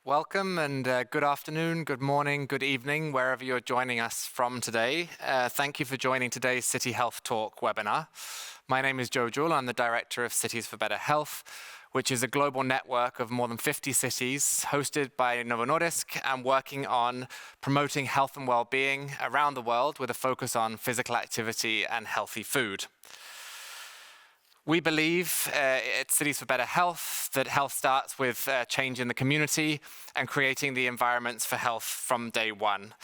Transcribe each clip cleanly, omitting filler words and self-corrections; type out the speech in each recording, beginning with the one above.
Welcome and good afternoon, good morning, good evening, wherever you're joining us from today. Thank you for joining today's City Health Talk webinar. My name is Joe Jewell. I'm the Director of Cities for Better Health, which is a global network of more than 50 cities hosted by Novo Nordisk and working on promoting health and well-being around the world with a focus on physical activity and healthy food. We believe at Cities for Better Health that health starts with change in the community and creating the environments for health from day one.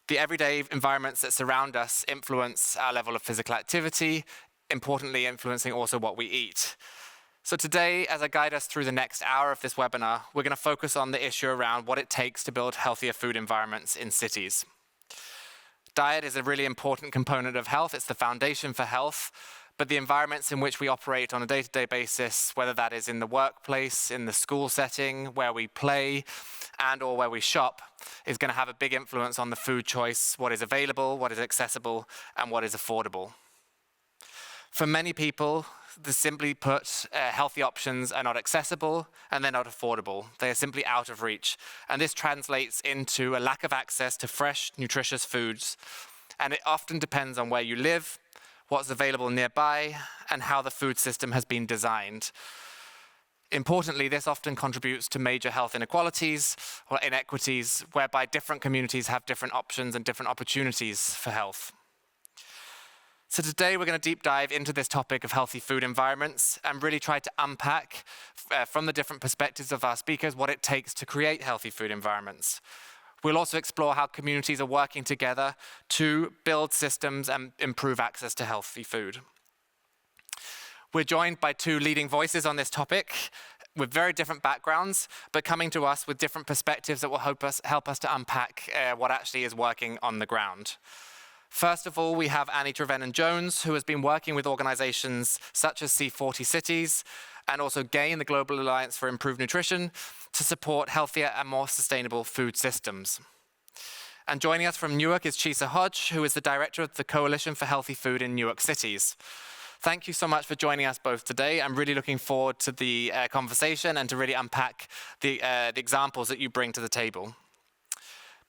The everyday environments that surround us influence our level of physical activity, importantly influencing also what we eat. So today, as I guide us through the next hour of this webinar, we're going to focus on the issue around what it takes to build healthier food environments in cities. Diet is a really important component of health. It's the foundation for health. But the environments in which we operate on a day-to-day basis, whether that is in the workplace, in the school setting, where we play, and or where we shop, is going to have a big influence on the food choice, what is available, what is accessible, and what is affordable. For many people, simply put, healthy options are not accessible and they're not affordable. They are simply out of reach. And this translates into a lack of access to fresh, nutritious foods. And it often depends on where you live, what's available nearby, and how the food system has been designed. Importantly, this often contributes to major health inequalities or inequities, whereby different communities have different options and different opportunities for health. So today we're going to deep dive into this topic of healthy food environments and really try to unpack from the different perspectives of our speakers what it takes to create healthy food environments. We'll also explore how communities are working together to build systems and improve access to healthy food. We're joined by two leading voices on this topic with very different backgrounds, but coming to us with different perspectives that will help us to unpack what actually is working on the ground. First of all, we have Annie Trevenen-Jones, who has been working with organizations such as C40 Cities and also GAIN, the Global Alliance for Improved Nutrition, to support healthier and more sustainable food systems. And joining us from Newark is Chisa Hodge, who is the director of the Coalition for Healthy Food in Newark Cities. Thank you so much for joining us both today. I'm really looking forward to the conversation and to really unpack the examples that you bring to the table.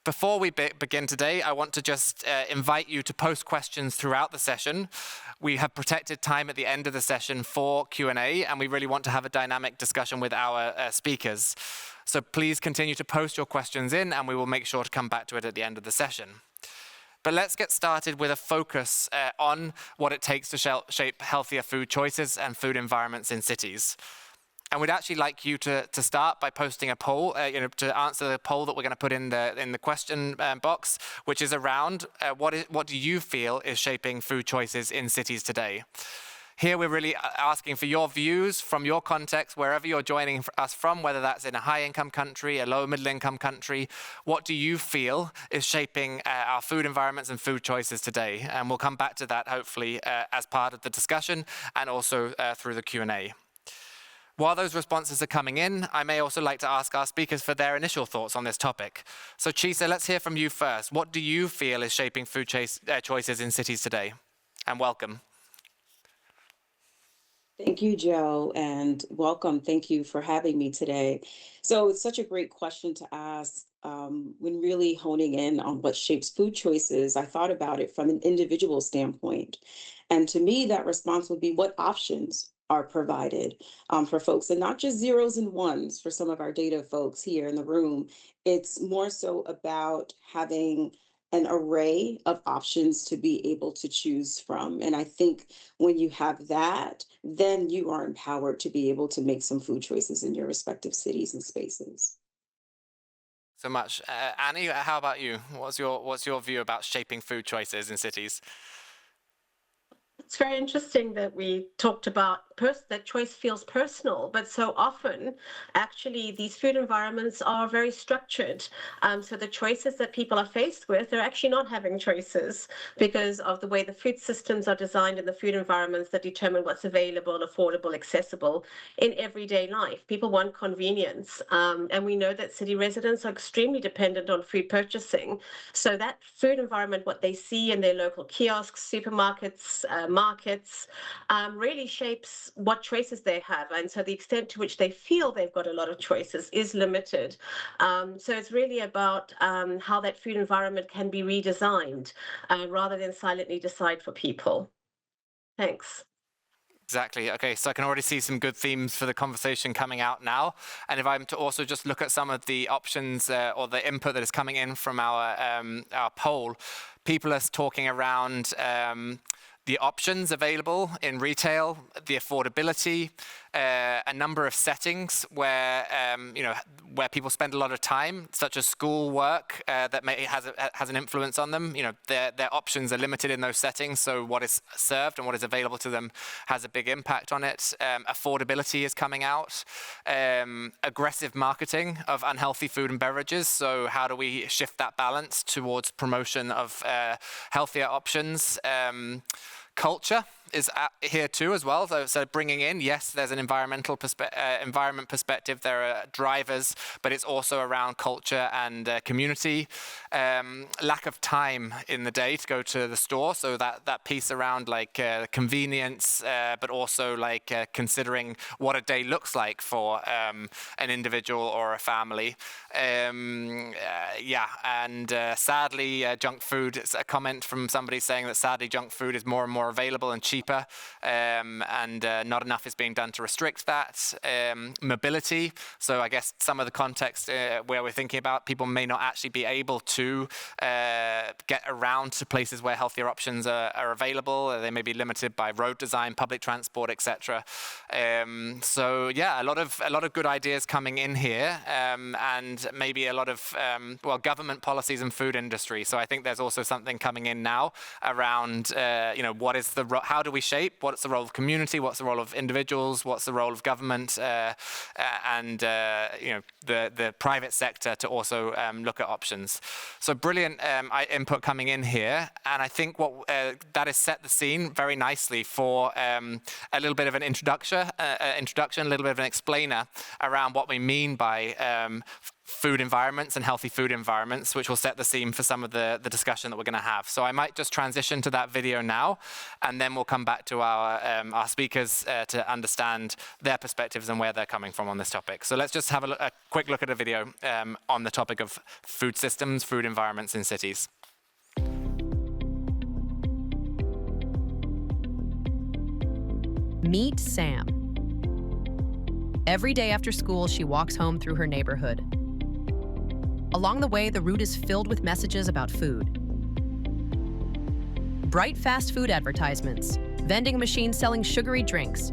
Before we begin today, I want to just invite you to post questions throughout the session. We have protected time at the end of the session for Q&A, and we really want to have a dynamic discussion with our speakers. So please continue to post your questions in, and we will make sure to come back to it at the end of the session. But let's get started with a focus on what it takes to shape healthier food choices and food environments in cities. And we'd actually like you to start by posting a poll, to answer the poll that we're going to put in the question box, which is around what do you feel is shaping food choices in cities today? Here we're really asking for your views from your context, wherever you're joining us from, whether that's in a high-income country, a low-middle-income country. What do you feel is shaping our food environments and food choices today? And we'll come back to that hopefully as part of the discussion and also through the Q&A. While those responses are coming in, I may also like to ask our speakers for their initial thoughts on this topic. So Chisa, let's hear from you first. What do you feel is shaping food choices in cities today? And welcome. Thank you, Joe, and welcome. Thank you for having me today. So it's such a great question to ask. When really honing in on what shapes food choices, I thought about it from an individual standpoint. And to me, that response would be what options are provided for folks, and not just zeros and ones for some of our data folks here in the room. It's more so about having an array of options to be able to choose from. And I think when you have that, then you are empowered to be able to make some food choices in your respective cities and spaces. So much. Annie, how about you? What's your view about shaping food choices in cities? It's very interesting that we talked about that choice feels personal, but so often, actually, these food environments are very structured. So the choices that people are faced with, they're actually not having choices because of the way the food systems are designed in the food environments that determine what's available, affordable, accessible in everyday life. People want convenience, and we know that city residents are extremely dependent on food purchasing. So that food environment, what they see in their local kiosks, supermarkets, markets, really shapes what choices they have. And so the extent to which they feel they've got a lot of choices is limited. So it's really about how that food environment can be redesigned rather than silently decide for people. Thanks. Exactly. Okay, so I can already see some good themes for the conversation coming out now. And if I'm to also just look at some of the options or the input that is coming in from our poll, people are talking around the options available in retail, the affordability, a number of settings where where people spend a lot of time, such as school work, that has an influence on them. Their options are limited in those settings, so what is served and what is available to them has a big impact on it. Affordability is coming out. Aggressive marketing of unhealthy food and beverages. So how do we shift that balance towards promotion of healthier options? Culture is here too as well. So bringing in, yes, there's an environment perspective. There are drivers, but it's also around culture and community. Lack of time in the day to go to the store. So that piece around like convenience, but also like considering what a day looks like for an individual or a family. Sadly, junk food. It's a comment from somebody saying that sadly junk food is more and more available and cheaper. And not enough is being done to restrict that. Mobility, so I guess some of the context where we're thinking about people may not actually be able to get around to places where healthier options are available. They may be limited by road design, public transport, etc. So yeah, a lot of good ideas coming in here, and maybe a lot of government policies and food industry. So I think there's also something coming in now around what is how do we shape? What's the role of community? What's the role of individuals? What's the role of government and the private sector to also look at options? So brilliant input coming in here, and I think what that has set the scene very nicely for a little bit of an introduction, a little bit of an explainer around what we mean by food environments and healthy food environments, which will set the scene for some of the discussion that we're going to have. So I might just transition to that video now, and then we'll come back to our speakers to understand their perspectives and where they're coming from on this topic. So let's just have a quick look at a video on the topic of food systems, food environments in cities. Meet Sam. Every day after school, she walks home through her neighborhood. Along the way, the route is filled with messages about food. Bright fast food advertisements, vending machines selling sugary drinks,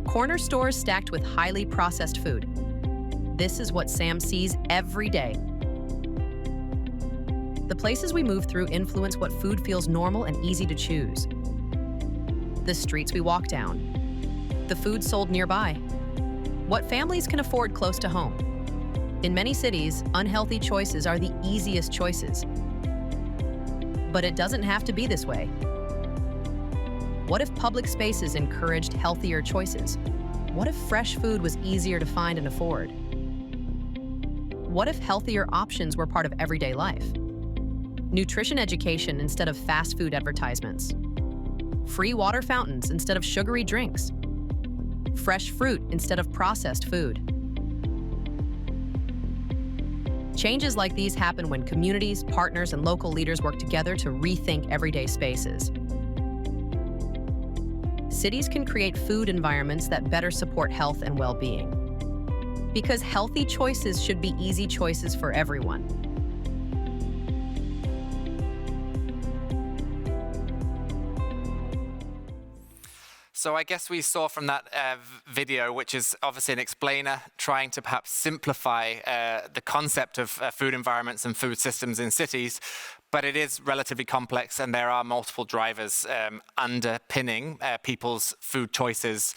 corner stores stacked with highly processed food. This is what Sam sees every day. The places we move through influence what food feels normal and easy to choose. The streets we walk down, the food sold nearby, what families can afford close to home. In many cities, unhealthy choices are the easiest choices. But it doesn't have to be this way. What if public spaces encouraged healthier choices? What if fresh food was easier to find and afford? What if healthier options were part of everyday life? Nutrition education instead of fast food advertisements. Free water fountains instead of sugary drinks. Fresh fruit instead of processed food. Changes like these happen when communities, partners, and local leaders work together to rethink everyday spaces. Cities can create food environments that better support health and well-being. Because healthy choices should be easy choices for everyone. So I guess we saw from that video, which is obviously an explainer trying to perhaps simplify the concept of food environments and food systems in cities, but it is relatively complex and there are multiple drivers underpinning people's food choices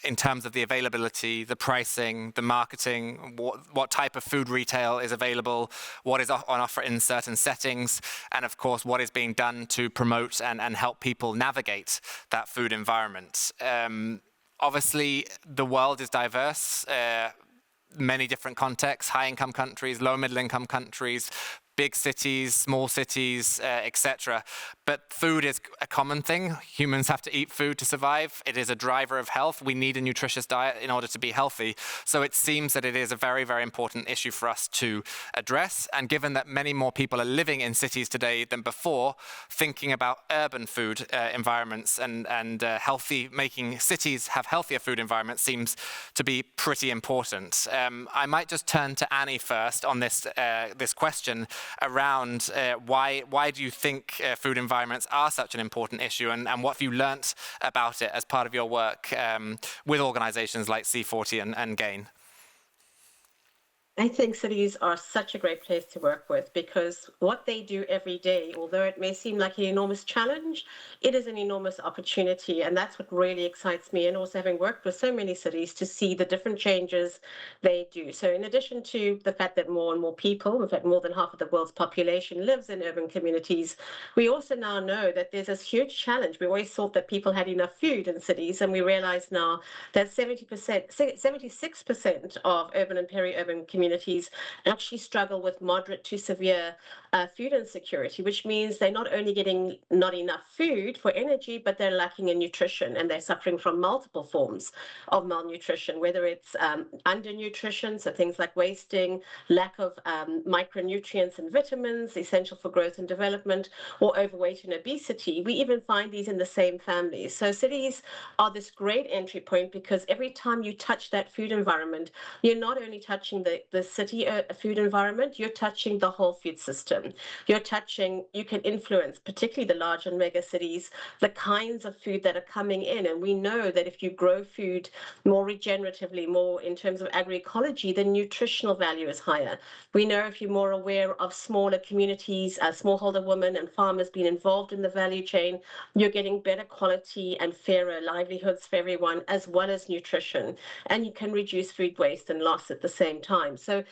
in terms of the availability, the pricing, the marketing, what type of food retail is available, what is on offer in certain settings, and of course, what is being done to promote and help people navigate that food environment. Obviously, the world is diverse, many different contexts, high-income countries, low-middle-income countries, big cities, small cities, etc. But food is a common thing. Humans have to eat food to survive. It is a driver of health. We need a nutritious diet in order to be healthy. So it seems that it is a very, very important issue for us to address. And given that many more people are living in cities today than before, thinking about urban food environments and making cities have healthier food environments seems to be pretty important. I might just turn to Annie first on this question around why do you think food environments are such an important issue, and what have you learnt about it as part of your work with organizations like C40 and GAIN? I think cities are such a great place to work with, because what they do every day, although it may seem like an enormous challenge, it is an enormous opportunity. And that's what really excites me. And also having worked with so many cities to see the different changes they do. So in addition to the fact that more and more people, in fact, more than half of the world's population lives in urban communities, we also now know that there's this huge challenge. We always thought that people had enough food in cities, and we realize now that 76% of urban and peri-urban communities actually struggle with moderate to severe food insecurity, which means they're not only getting not enough food for energy, but they're lacking in nutrition, and they're suffering from multiple forms of malnutrition, whether it's undernutrition, so things like wasting, lack of micronutrients and vitamins essential for growth and development, or overweight and obesity. We even find these in the same families. So cities are this great entry point, because every time you touch that food environment, you're not only touching the city food environment, you're touching the whole food system. You can influence, particularly the large and mega cities, the kinds of food that are coming in. And we know that if you grow food more regeneratively, more in terms of agroecology, the nutritional value is higher. We know if you're more aware of smaller communities, smallholder women and farmers being involved in the value chain, you're getting better quality and fairer livelihoods for everyone, as well as nutrition. And you can reduce food waste and loss at the same time. So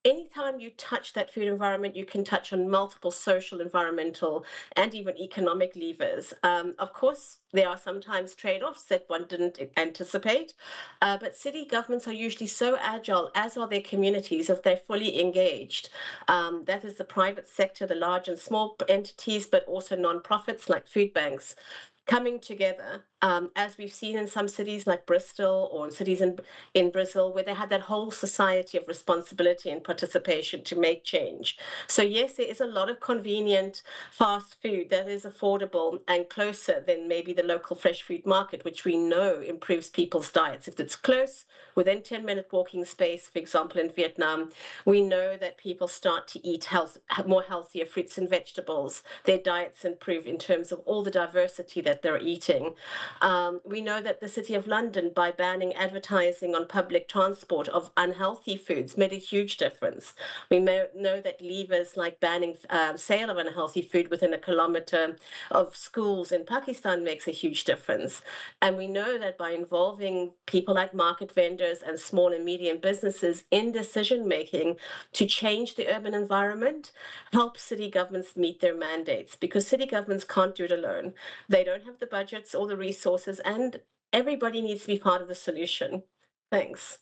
anytime you touch that food environment, you can touch on multiple social, environmental, and even economic levers. Of course, there are sometimes trade-offs that one didn't anticipate, but city governments are usually so agile, as are their communities, if they're fully engaged. That is the private sector, the large and small entities, but also nonprofits like food banks, coming together, as we've seen in some cities like Bristol, or in cities in Brazil, where they had that whole society of responsibility and participation to make change. So yes, there is a lot of convenient fast food that is affordable and closer than maybe the local fresh food market, which we know improves people's diets. If it's close, within 10-minute walking space, for example, in Vietnam, we know that people start to eat more healthier fruits and vegetables. Their diets improve in terms of all the diversity that they're eating. We know that the City of London, by banning advertising on public transport of unhealthy foods, made a huge difference. We know that levers like banning sale of unhealthy food within a kilometer of schools in Pakistan makes a huge difference. And we know that by involving people like market vendors and small and medium businesses in decision-making to change the urban environment, help city governments meet their mandates, because city governments can't do it alone. They don't have the budgets or the resources, and everybody needs to be part of the solution. Thanks.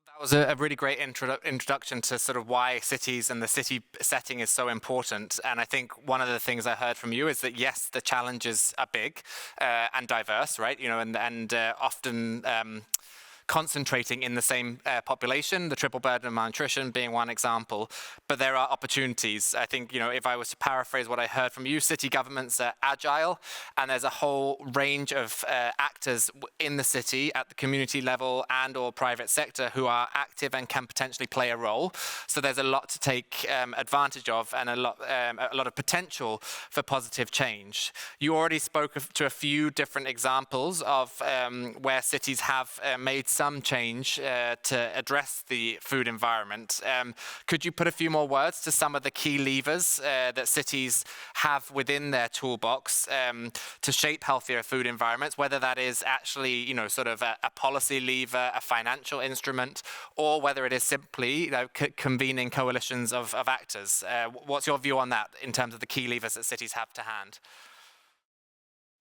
That was a really great introduction to sort of why cities and the city setting is so important. And I think one of the things I heard from you is that, yes, the challenges are big and diverse, right? And often concentrating in the same population, the triple burden of malnutrition being one example, but there are opportunities. I think, if I was to paraphrase what I heard from you, city governments are agile, and there's a whole range of actors in the city at the community level and or private sector who are active and can potentially play a role. So there's a lot to take advantage of, and a lot of potential for positive change. You already spoke to a few different examples of where cities have made some change to address the food environment. Could you put a few more words to some of the key levers that cities have within their toolbox to shape healthier food environments, whether that is actually, sort of a policy lever, a financial instrument, or whether it is simply convening coalitions of actors? What's your view on that in terms of the key levers that cities have to hand?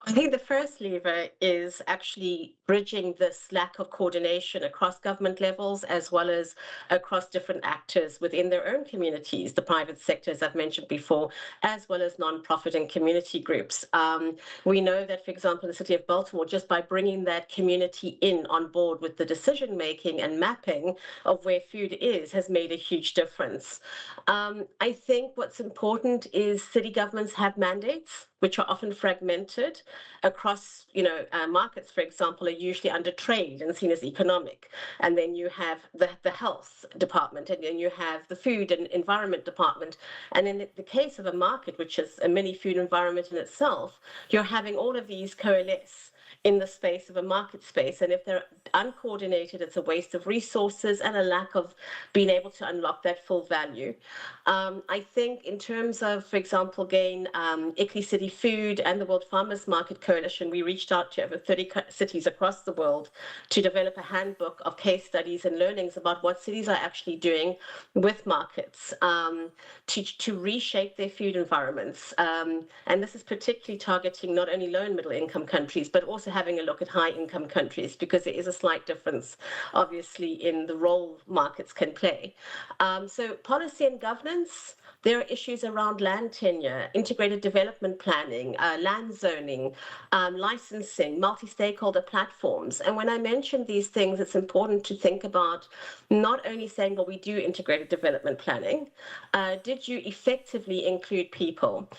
I think the first lever is actually bridging this lack of coordination across government levels as well as across different actors within their own communities, the private sector, as I've mentioned before, as well as nonprofit and community groups. We know that, for example, in the city of Baltimore, just by bringing that community in on board with the decision making and mapping of where food is has made a huge difference. I think what's important is city governments have mandates, which are often fragmented across, markets, for example, are usually under trade and seen as economic. And then you have the health department, and then you have the food and environment department. And in the case of a market, which is a mini food environment in itself, you're having all of these coalesce in the space of a market space. And if they're uncoordinated, it's a waste of resources and a lack of being able to unlock that full value. I think in terms of, for example, GAIN, Equity City Food and the World Farmers Market Coalition, we reached out to over 30 cities across the world to develop a handbook of case studies and learnings about what cities are actually doing with markets to reshape their food environments. And this is particularly targeting not only low and middle income countries, but also having a look at high income countries, because there is a slight difference, obviously, in the role markets can play. So policy and governance, there are issues around land tenure, integrated development planning, land zoning, licensing, multi-stakeholder platforms. And when I mention these things, it's important to think about not only saying, well, we do integrated development planning. Did you effectively include people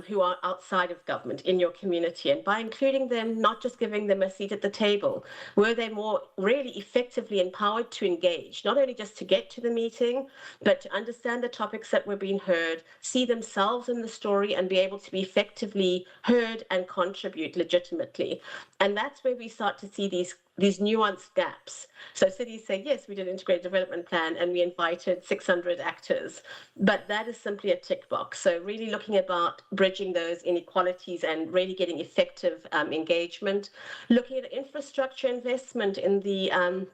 who are outside of government in your community? And by including them, not just giving them a seat at the table, were they more really effectively empowered to engage, not only just to get to the meeting, but to understand the topics that were being heard, see themselves in the story, and be able to be effectively heard and contribute legitimately. And that's where we start to see these nuanced gaps. So cities say, yes, we did an integrated development plan and we invited 600 actors, but that is simply a tick box. So really looking about bridging those inequalities and really getting effective engagement, looking at infrastructure investment in the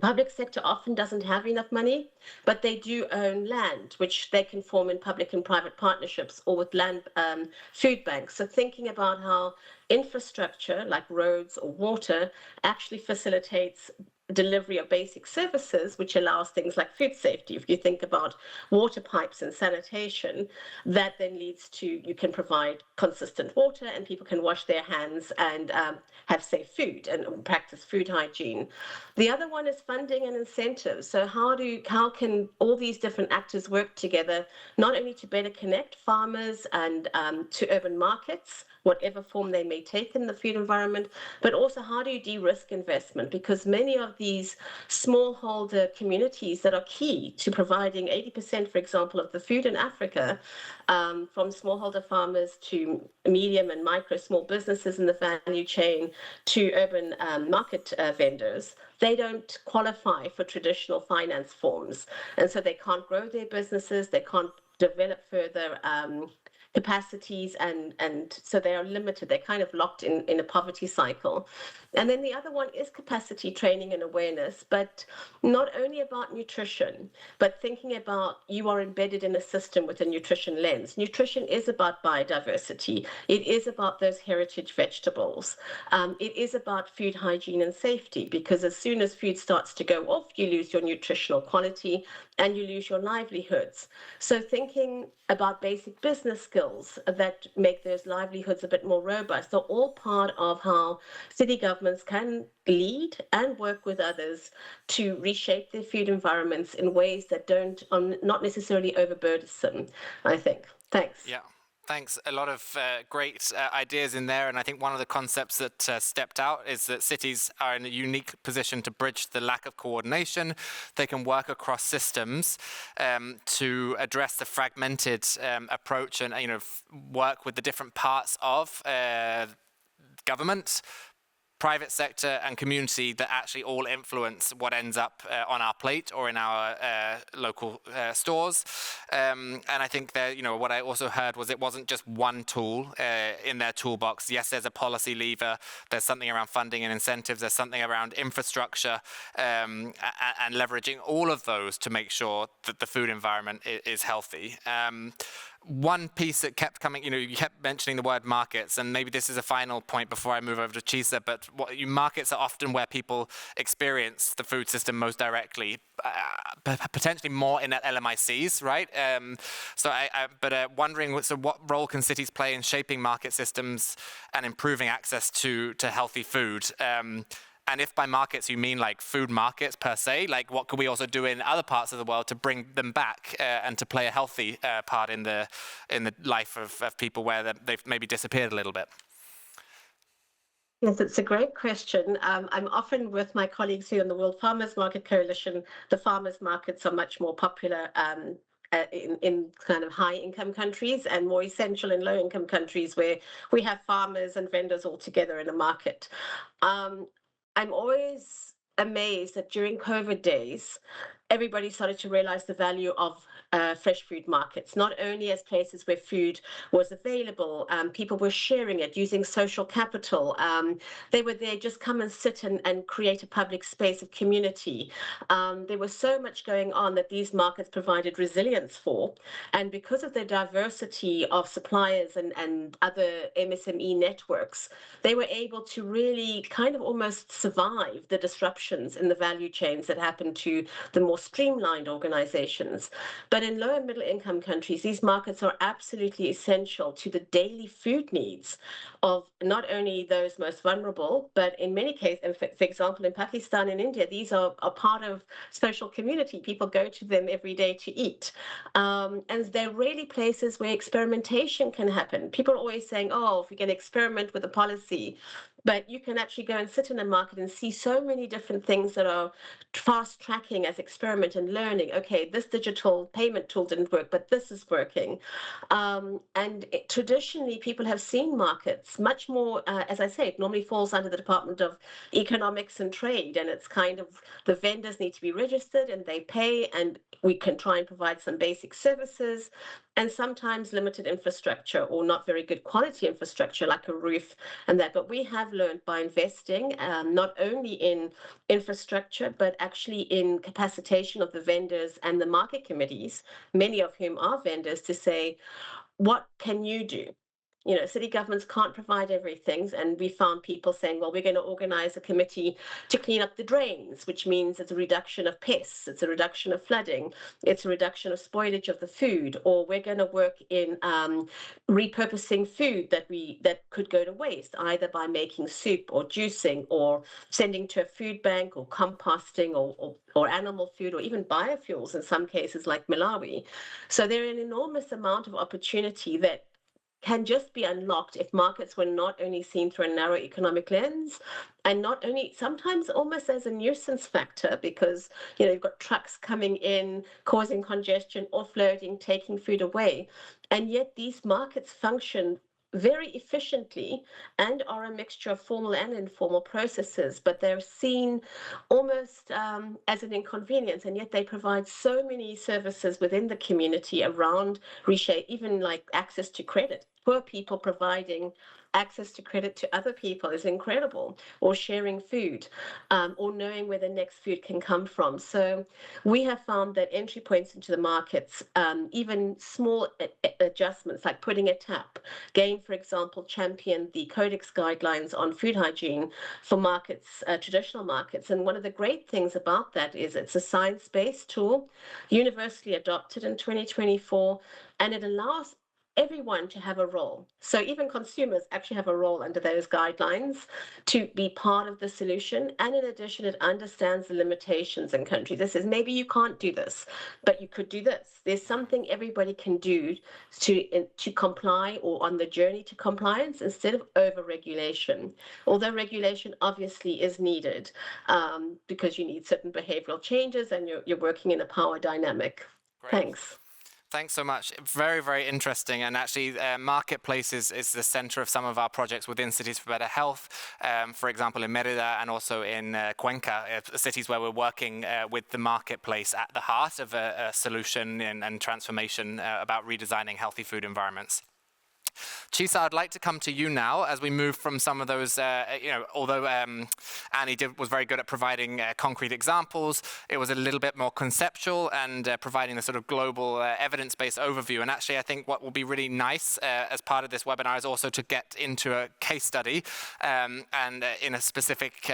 public sector often doesn't have enough money, but they do own land, which they can form in public and private partnerships or with land food banks. So thinking about how infrastructure like roads or water actually facilitates delivery of basic services, which allows things like food safety. If you think about water pipes and sanitation, that then leads to, you can provide consistent water and people can wash their hands and have safe food and practice food hygiene. The other one is funding and incentives. So how can all these different actors work together, not only to better connect farmers and to urban markets, whatever form they may take in the food environment, but also how do you de-risk investment? Because many of these smallholder communities that are key to providing 80%, for example, of the food in Africa, from smallholder farmers to medium and micro small businesses in the value chain to urban market vendors, they don't qualify for traditional finance forms. And so they can't grow their businesses, they can't develop further capacities, and so they are limited. They're kind of locked in a poverty cycle. And then the other one is capacity training and awareness, but not only about nutrition, but thinking about you are embedded in a system with a nutrition lens. Nutrition is about biodiversity. It is about those heritage vegetables. It is about food hygiene and safety, because as soon as food starts to go off, you lose your nutritional quality and you lose your livelihoods. So thinking about basic business skills that make those livelihoods a bit more robust are all part of how city governments can lead and work with others to reshape their food environments in ways that don't, not necessarily overburdensome, I think. Thanks. Yeah. Thanks. A lot of great ideas in there. And I think one of the concepts that stepped out is that cities are in a unique position to bridge the lack of coordination. They can work across systems to address the fragmented approach and work with the different parts of government, private sector and community that actually all influence what ends up on our plate or in our local stores. And I think that, what I also heard was it wasn't just one tool in their toolbox. Yes, there's a policy lever. There's something around funding and incentives. There's something around infrastructure and leveraging all of those to make sure that the food environment is healthy. one piece that kept coming, you kept mentioning the word markets, and maybe this is a final point before I move over to Chisa, but markets are often where people experience the food system most directly, potentially more in LMICs, right? But wondering, so what role can cities play in shaping market systems and improving access to healthy food? And if by markets you mean like food markets per se, like what could we also do in other parts of the world to bring them back and to play a healthy part in the life of people where they've maybe disappeared a little bit? Yes, it's a great question. I'm often with my colleagues here in the World Farmers Market Coalition. The farmers markets are much more popular in kind of high-income countries and more essential in low-income countries where we have farmers and vendors all together in a market. I'm always amazed that during COVID days, everybody started to realize the value of fresh food markets, not only as places where food was available, people were sharing it, using social capital. They were there, just come and sit and create a public space of community. There was so much going on that these markets provided resilience for. And because of the diversity of suppliers and other MSME networks, they were able to really kind of almost survive the disruptions in the value chains that happened to the more streamlined organizations. But in low and middle income countries, these markets are absolutely essential to the daily food needs of not only those most vulnerable, but in many cases, for example, in Pakistan and India, these are a part of social community. People go to them every day to eat. And they're really places where experimentation can happen. People are always saying, oh, if we can experiment with a policy, but you can actually go and sit in a market and see so many different things that are fast tracking as experiment and learning. Okay, this digital payment tool didn't work, but this is working. Traditionally, people have seen markets much more, as I say, it normally falls under the Department of Economics and Trade, and it's kind of the vendors need to be registered and they pay, and we can try and provide some basic services, and sometimes limited infrastructure or not very good quality infrastructure like a roof and that. But we have learned by investing not only in infrastructure, but actually in capacitation of the vendors and the market committees, many of whom are vendors, to say, what can you do? City governments can't provide everything, and we found people saying, well, we're going to organize a committee to clean up the drains, which means it's a reduction of pests, it's a reduction of flooding, it's a reduction of spoilage of the food, or we're going to work in repurposing food that could go to waste, either by making soup or juicing or sending to a food bank or composting or animal food or even biofuels in some cases like Malawi. So there's an enormous amount of opportunity that can just be unlocked if markets were not only seen through a narrow economic lens, and not only sometimes almost as a nuisance factor, because you've got trucks coming in, causing congestion, offloading, taking food away. And yet these markets function very efficiently and are a mixture of formal and informal processes, but they're seen almost as an inconvenience, and yet they provide so many services within the community around reshape, even like access to credit. Poor people providing access to credit to other people is incredible, or sharing food, or knowing where the next food can come from. So we have found that entry points into the markets, even small adjustments like putting a tap. GAIN, for example, championed the Codex guidelines on food hygiene for markets, traditional markets. And one of the great things about that is it's a science-based tool, universally adopted in 2024, and it allows everyone to have a role. So even consumers actually have a role under those guidelines to be part of the solution. And in addition, it understands the limitations in countries. It says, maybe you can't do this, but you could do this. There's something everybody can do to comply or on the journey to compliance instead of over-regulation. Although regulation obviously is needed because you need certain behavioral changes and you're working in a power dynamic. Great. Thanks. Thanks so much. Very, very interesting. And actually, Marketplace is the center of some of our projects within Cities for Better Health. For example, in Merida and also in Cuenca, cities where we're working with the Marketplace at the heart of a solution and transformation about redesigning healthy food environments. Chisa, I'd like to come to you now as we move from some of those, although Annie was very good at providing concrete examples, it was a little bit more conceptual and providing the sort of global evidence-based overview. And actually, I think what will be really nice as part of this webinar is also to get into a case study and in a specific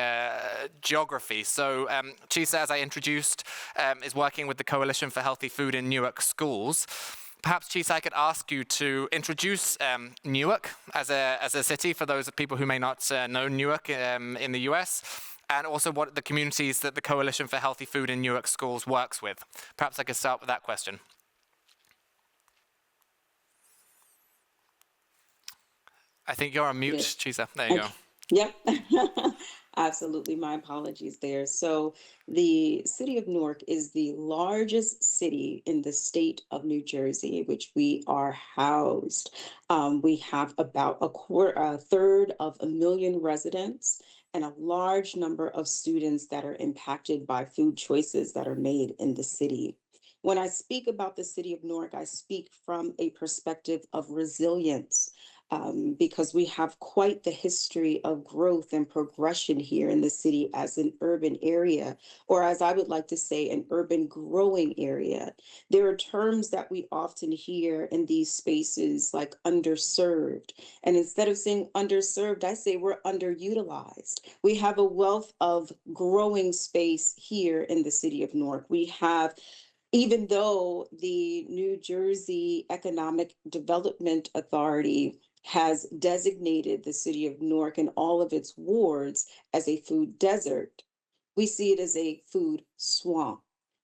geography. So Chisa, as I introduced, is working with the Coalition for Healthy Food in Newark Schools. Perhaps, Chisa, I could ask you to introduce Newark as a city for those people who may not know Newark in the US, and also what the communities that the Coalition for Healthy Food in Newark Schools works with. Perhaps I could start with that question. I think you're on mute, yes. Chisa. There you go. Yep. Absolutely. My apologies there. So the city of Newark is the largest city in the state of New Jersey, which we are housed. We have about a third of 1 million residents and a large number of students that are impacted by food choices that are made in the city. When I speak about the city of Newark, I speak from a perspective of resilience. Because we have quite the history of growth and progression here in the city as an urban area, or as I would like to say, an urban growing area. There are terms that we often hear in these spaces like underserved. And instead of saying underserved, I say we're underutilized. We have a wealth of growing space here in the city of Newark. We have, even though the New Jersey Economic Development Authority has designated the city of Newark and all of its wards as a food desert, we see it as a food swamp,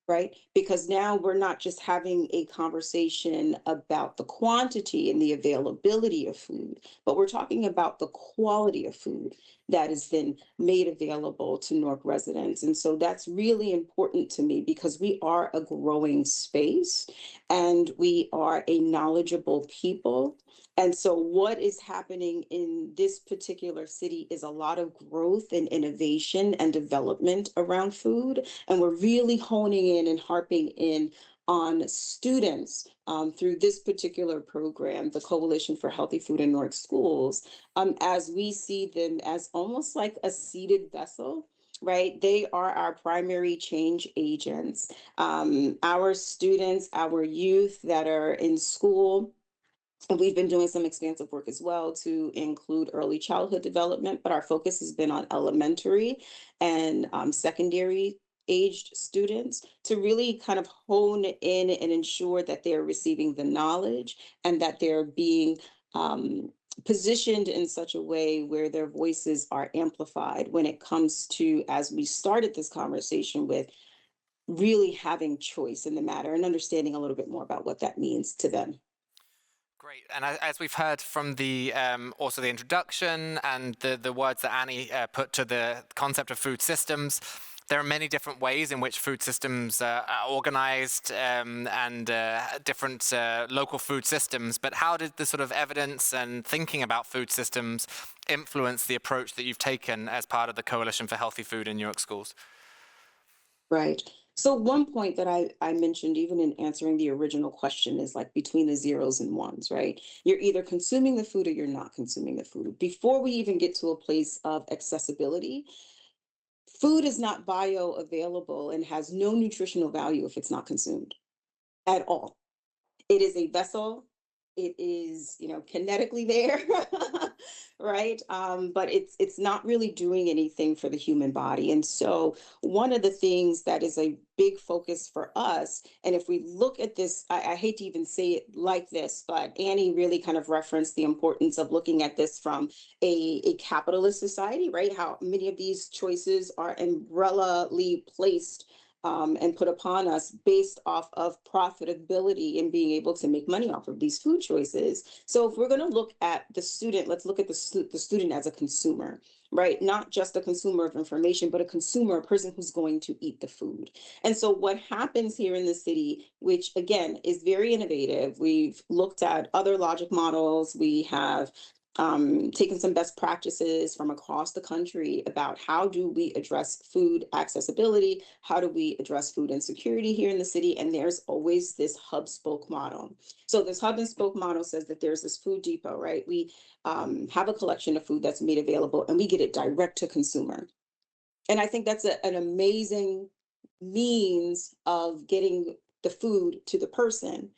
right? Because now we're not just having a conversation about the quantity and the availability of food, but we're talking about the quality of food that is then made available to Newark residents. And so that's really important to me because we are a growing space and we are a knowledgeable people. And so what is happening in this particular city is a lot of growth and innovation and development around food. And we're really honing in and harping in on students through this particular program, the Coalition for Healthy Food in Newark Schools, as we see them as almost like a seeded vessel. Right? They are our primary change agents. Our students, our youth that are in school, we've been doing some expansive work as well to include early childhood development, but our focus has been on elementary and secondary aged students to really kind of hone in and ensure that they're receiving the knowledge and that they're being positioned in such a way where their voices are amplified when it comes to, as we started this conversation with, really having choice in the matter and understanding a little bit more about what that means to them. Great, and as we've heard from the also the introduction and the words that Annie put to the concept of food systems, there are many different ways in which food systems are organized and different local food systems. But how did the sort of evidence and thinking about food systems influence the approach that you've taken as part of the Coalition for Healthy Food in Newark Schools? Right. So one point that I mentioned, even in answering the original question, is like between the zeros and ones, right? You're either consuming the food or you're not consuming the food. Before we even get to a place of accessibility, food is not bioavailable and has no nutritional value if it's not consumed at all. It is a vessel. It is, kinetically there, right? But it's not really doing anything for the human body. And so one of the things that is a big focus for us, and if we look at this, I hate to even say it like this, but Annie really kind of referenced the importance of looking at this from a capitalist society, right? How many of these choices are umbrella-ly placed and put upon us based off of profitability and being able to make money off of these food choices. So if we're going to look at the student, let's look at the student as a consumer, right? Not just a consumer of information, but a consumer, a person who's going to eat the food. And so what happens here in the city, which again is very innovative, we've looked at other logic models, we have taken some best practices from across the country about how do we address food accessibility, how do we address food insecurity here in the city, and there's always this hub spoke model. So this hub and spoke model says that there's this food depot, right? We have a collection of food that's made available and we get it direct to consumer. And I think that's an amazing means of getting the food to the person.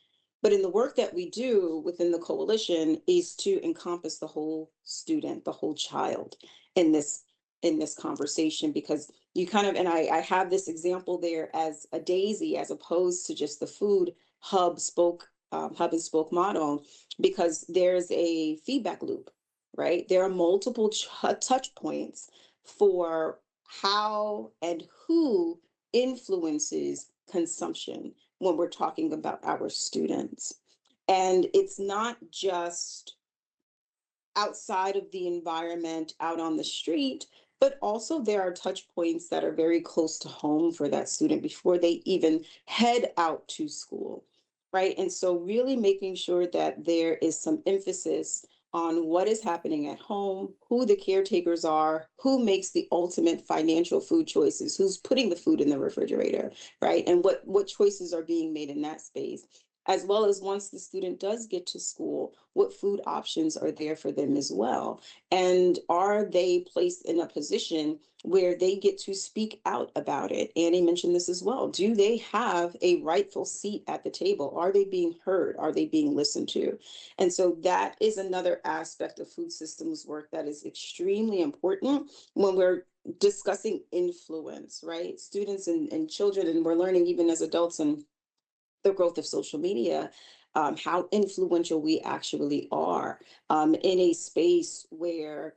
But in the work that we do within the coalition is to encompass the whole student, the whole child in this conversation, because you kind of, and I have this example there as a daisy as opposed to just the food hub and spoke model, because there's a feedback loop, right? There are multiple touch points for how and who influences consumption when we're talking about our students. And it's not just outside of the environment, out on the street, but also there are touch points that are very close to home for that student before they even head out to school, right? And so really making sure that there is some emphasis on what is happening at home, who the caretakers are, who makes the ultimate financial food choices, who's putting the food in the refrigerator, right? And what choices are being made in that space, as well as once the student does get to school, what food options are there for them as well? And are they placed in a position where they get to speak out about it? Annie mentioned this as well. Do they have a rightful seat at the table? Are they being heard? Are they being listened to? And so that is another aspect of food systems work that is extremely important when we're discussing influence, right? Students and children, and we're learning even as adults and the growth of social media, how influential we actually are in a space where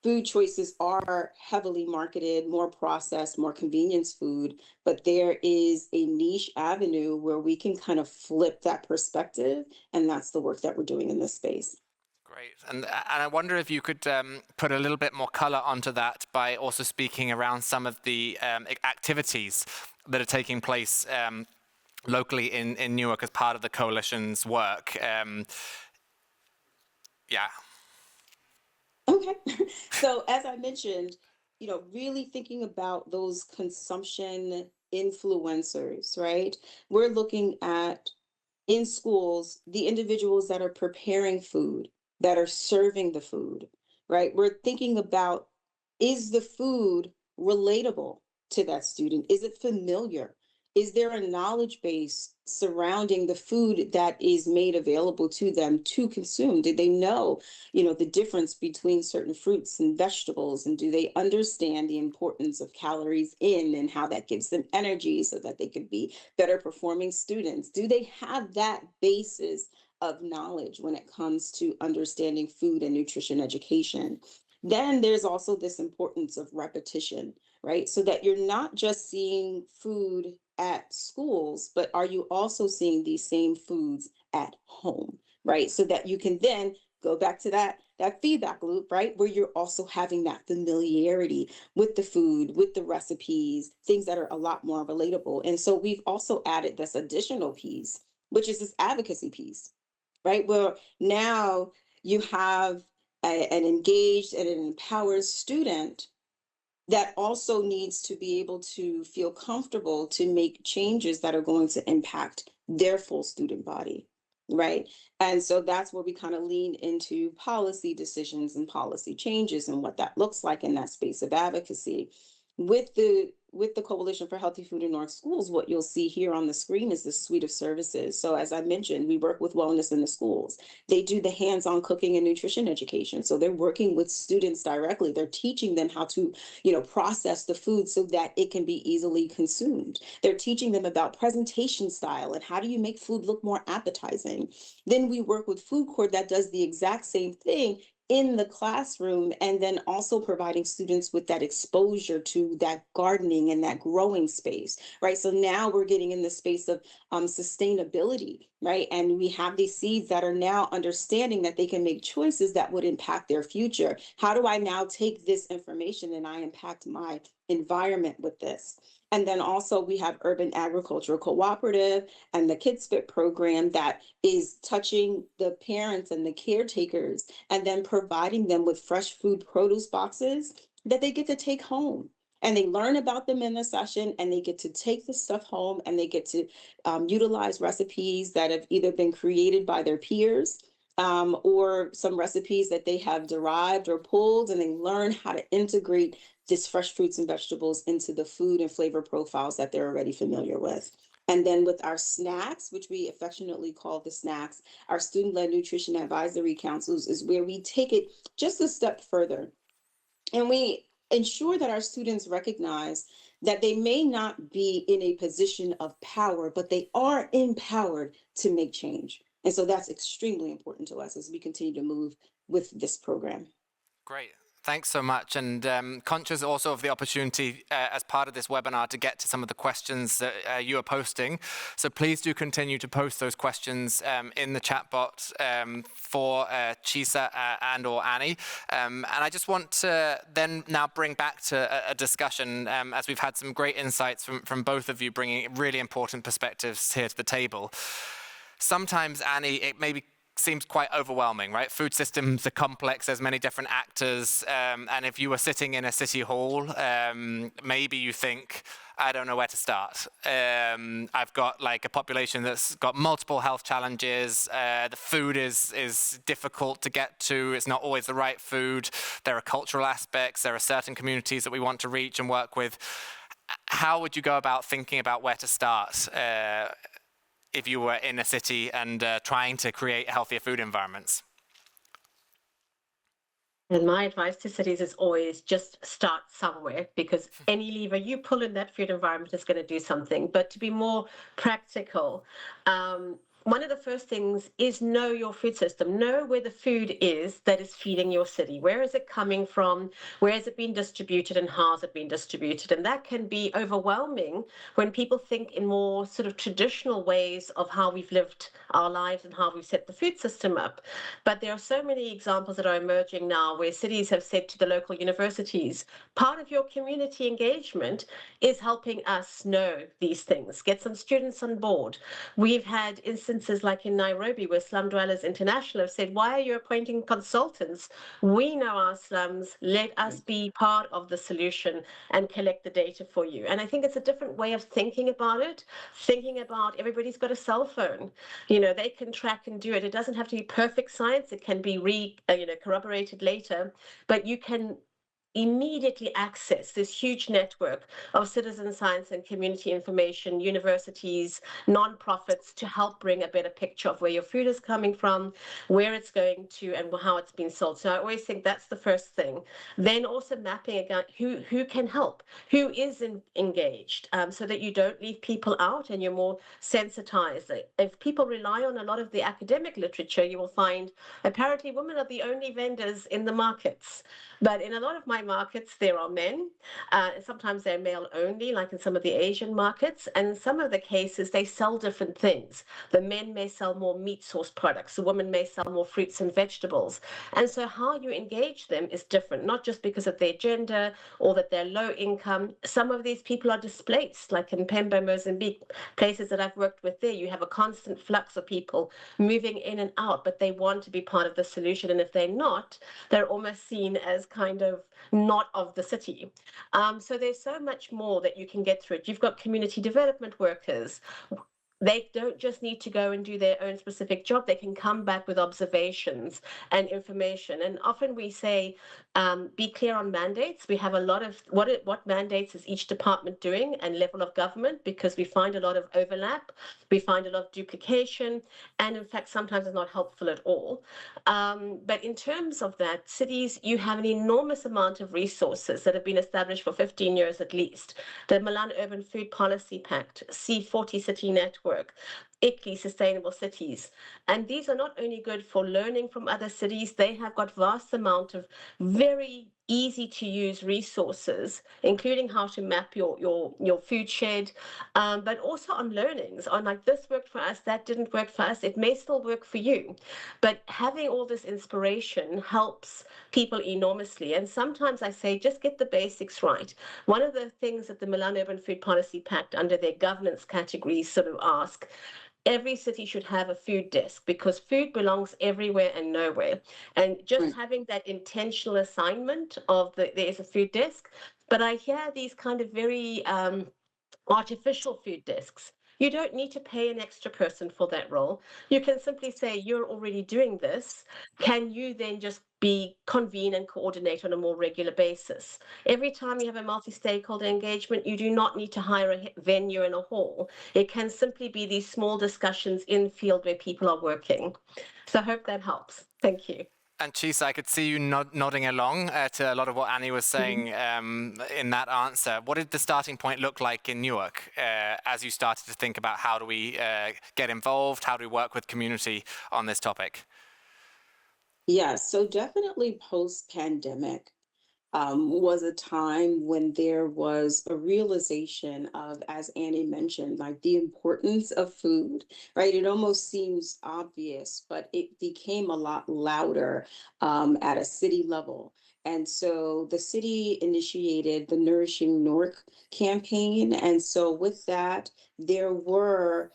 food choices are heavily marketed, more processed, more convenience food, but there is a niche avenue where we can kind of flip that perspective, and that's the work that we're doing in this space. Great. And I wonder if you could put a little bit more color onto that by also speaking around some of the activities that are taking place locally in Newark as part of the coalition's work. Yeah. Okay. So as I mentioned, really thinking about those consumption influencers, right? We're looking at in schools, the individuals that are preparing food, that are serving the food, right? We're thinking about, is the food relatable to that student? Is it familiar? Is there a knowledge base surrounding the food that is made available to them to consume? Do they know, the difference between certain fruits and vegetables? And do they understand the importance of calories in and how that gives them energy so that they could be better performing students? Do they have that basis of knowledge when it comes to understanding food and nutrition education? Then there's also this importance of repetition, right? So that you're not just seeing food at schools, but are you also seeing these same foods at home, right? So that you can then go back to that feedback loop, right? Where you're also having that familiarity with the food, with the recipes, things that are a lot more relatable. And so we've also added this additional piece, which is this advocacy piece, right? Where now you have an engaged and an empowered student that also needs to be able to feel comfortable to make changes that are going to impact their full student body, right? And so that's where we kind of lean into policy decisions and policy changes and what that looks like in that space of advocacy. With the Coalition for Healthy Food in Newark Schools, what you'll see here on the screen is this suite of services. So as I mentioned, we work with wellness in the schools. They do the hands-on cooking and nutrition education. So they're working with students directly. They're teaching them how to, process the food so that it can be easily consumed. They're teaching them about presentation style and how do you make food look more appetizing. Then we work with Food Court that does the exact same thing in the classroom, and then also providing students with that exposure to that gardening and that growing space, right? So now we're getting in the space of sustainability, right? And we have these seeds that are now understanding that they can make choices that would impact their future. How do I now take this information and I impact my environment with this. And then also we have Urban Agricultural Cooperative and the Kids Fit program that is touching the parents and the caretakers and then providing them with fresh food produce boxes that they get to take home. And they learn about them in the session and they get to take the stuff home and they get to utilize recipes that have either been created by their peers or some recipes that they have derived or pulled, and they learn how to integrate this fresh fruits and vegetables into the food and flavor profiles that they're already familiar with. And then with our snacks, which we affectionately call the snacks, our student-led nutrition advisory councils is where we take it just a step further. And we ensure that our students recognize that they may not be in a position of power, but they are empowered to make change. And so that's extremely important to us as we continue to move with this program. Great. Thanks so much. And conscious also of the opportunity as part of this webinar to get to some of the questions that you are posting. So please do continue to post those questions in the chat box for Chisa and or Annie. And I just want to then now bring back to a discussion as we've had some great insights from both of you bringing really important perspectives here to the table. Sometimes, Annie, it maybe seems quite overwhelming, right? Food systems are complex, there's many different actors, and if you were sitting in a city hall, maybe you think, I don't know where to start. I've got like a population that's got multiple health challenges, the food is difficult to get to, it's not always the right food, there are cultural aspects, there are certain communities that we want to reach and work with. How would you go about thinking about where to start if you were in a city and trying to create healthier food environments? And my advice to cities is always just start somewhere, because any lever you pull in that food environment is going to do something. But to be more practical, one of the first things is know your food system. Know where the food is that is feeding your city. Where is it coming from? Where has it been distributed and how has it been distributed? And that can be overwhelming when people think in more sort of traditional ways of how we've lived our lives and how we've set the food system up. But there are so many examples that are emerging now where cities have said to the local universities, part of your community engagement is helping us know these things. Get some students on board. We've had instances like in Nairobi where Slum Dwellers International have said, why are you appointing consultants? We know our slums, let us be part of the solution and collect the data for you. And I think it's a different way of thinking about it, thinking about everybody's got a cell phone. You know, they can track and do it. It doesn't have to be perfect science. It can be corroborated later, but you can immediately access this huge network of citizen science and community information, universities, nonprofits, to help bring a better picture of where your food is coming from, where it's going to, and how it's been sold. So I always think that's the first thing. Then also mapping again who can help, who is engaged, so that you don't leave people out and you're more sensitized. If people rely on a lot of the academic literature, you will find apparently women are the only vendors in the markets. But in a lot of my markets, there are men. Sometimes they're male only, like in some of the Asian markets. And in some of the cases, they sell different things. The men may sell more meat source products. The women may sell more fruits and vegetables. And so how you engage them is different, not just because of their gender or that they're low income. Some of these people are displaced, like in Pemba, Mozambique, places that I've worked with there. You have a constant flux of people moving in and out, but they want to be part of the solution. And if they're not, they're almost seen as kind of not of the city. So there's so much more that you can get through it. You've got community development workers. They don't just need to go and do their own specific job. They can come back with observations and information. And often we say, be clear on mandates. We have a lot of what mandates is each department doing and level of government, because we find a lot of overlap. We find a lot of duplication. And in fact, sometimes it's not helpful at all. But in terms of that, cities, you have an enormous amount of resources that have been established for 15 years at least. The Milan Urban Food Policy Pact, C40 City Network, ICLEI, Sustainable Cities. And these are not only good for learning from other cities, they have got vast amount of very easy to use resources, including how to map your food shed, but also on learnings on like this worked for us, that didn't work for us. It may still work for you, but having all this inspiration helps people enormously. And sometimes I say, just get the basics right. One of the things that the Milan Urban Food Policy Pact under their governance categories sort of ask, every city should have a food desk because food belongs everywhere and nowhere. And just having that intentional assignment of there's a food desk. But I hear these kind of very artificial food desks. You don't need to pay an extra person for that role. You can simply say, you're already doing this. Can you then just convene and coordinate on a more regular basis? Every time you have a multi-stakeholder engagement, you do not need to hire a venue and a hall. It can simply be these small discussions in field where people are working. So I hope that helps. Thank you. And Chisa, I could see you nodding along to a lot of what Annie was saying in that answer. What did the starting point look like in Newark as you started to think about how do we get involved, how do we work with community on this topic? Yes, so definitely post-pandemic was a time when there was a realization of, as Annie mentioned, like the importance of food, right? It almost seems obvious, but it became a lot louder at a city level. And so the city initiated the Nourishing Newark campaign. And so with that, there were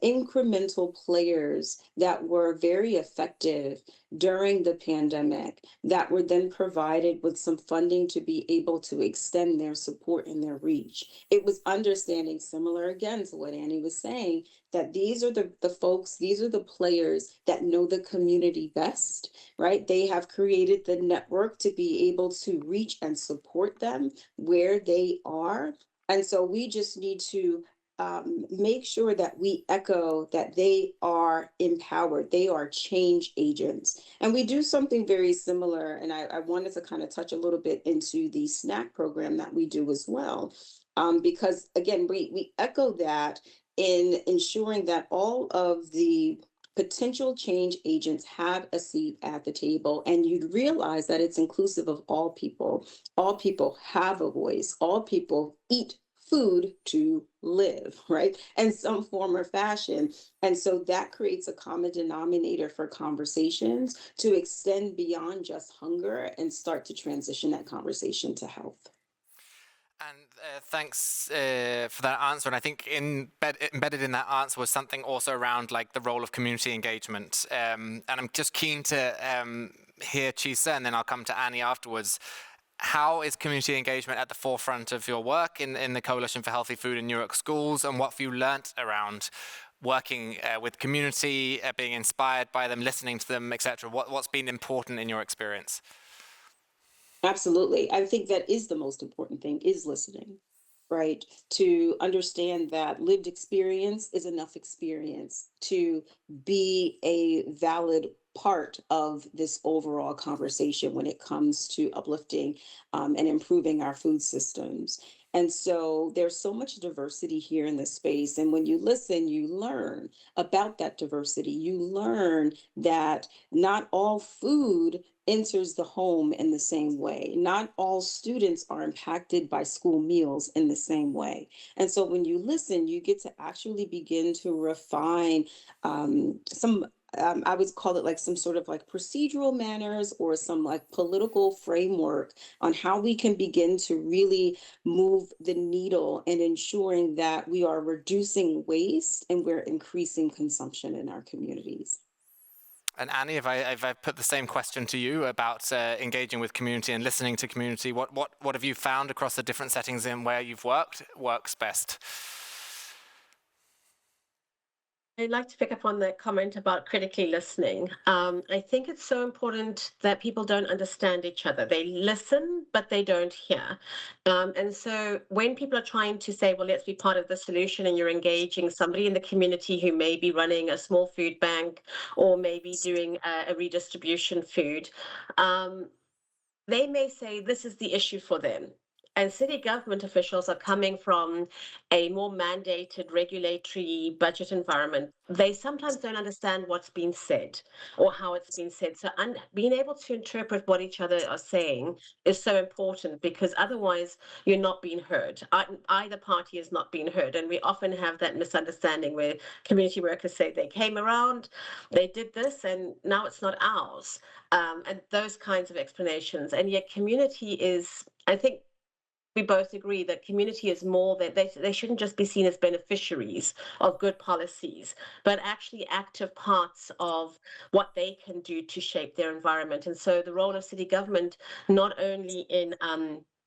incremental players that were very effective during the pandemic that were then provided with some funding to be able to extend their support and their reach. It was understanding, similar again to what Annie was saying, that these are the folks, these are the players that know the community best, right? They have created the network to be able to reach and support them where they are. And so we just need to make sure that we echo that they are empowered, they are change agents. And we do something very similar. And I wanted to kind of touch a little bit into the snack program that we do as well. Because again, we echo that in ensuring that all of the potential change agents have a seat at the table, and you'd realize that it's inclusive of all people. All people have a voice, all people eat food to live, right? In some form or fashion. And so that creates a common denominator for conversations to extend beyond just hunger and start to transition that conversation to health. And thanks for that answer. And I think embedded in that answer was something also around like the role of community engagement. And I'm just keen to hear Chisa, and then I'll come to Annie afterwards. How is community engagement at the forefront of your work in the Coalition for Healthy Food in Newark Schools, and what have you learnt around working with community, being inspired by them, listening to them, etc.? What's been important in your experience? Absolutely. I think that is the most important thing, is listening, right? To understand that lived experience is enough experience to be a valid part of this overall conversation when it comes to uplifting and improving our food systems. And so there's so much diversity here in this space. And when you listen, you learn about that diversity. You learn that not all food enters the home in the same way. Not all students are impacted by school meals in the same way. And so when you listen, you get to actually begin to refine some I would call it like some sort of like procedural manners or some like political framework on how we can begin to really move the needle in ensuring that we are reducing waste and we're increasing consumption in our communities. And Annie, if I put the same question to you about engaging with community and listening to community, what have you found across the different settings in where you've works best? I'd like to pick up on that comment about critically listening. I think it's so important that people don't understand each other. They listen, but they don't hear. And so when people are trying to say, well, let's be part of the solution, and you're engaging somebody in the community who may be running a small food bank or maybe doing a redistribution food, they may say this is the issue for them. and city government officials are coming from a more mandated regulatory budget environment, they sometimes don't understand what's been said or how it's been said. So being able to interpret what each other are saying is so important, because otherwise you're not being heard. Either party is not being heard. And we often have that misunderstanding where community workers say they came around, they did this, and now it's not ours. And those kinds of explanations. And yet community is, I think, we both agree that community is more that they shouldn't just be seen as beneficiaries of good policies, but actually active parts of what they can do to shape their environment. And so the role of city government, not only in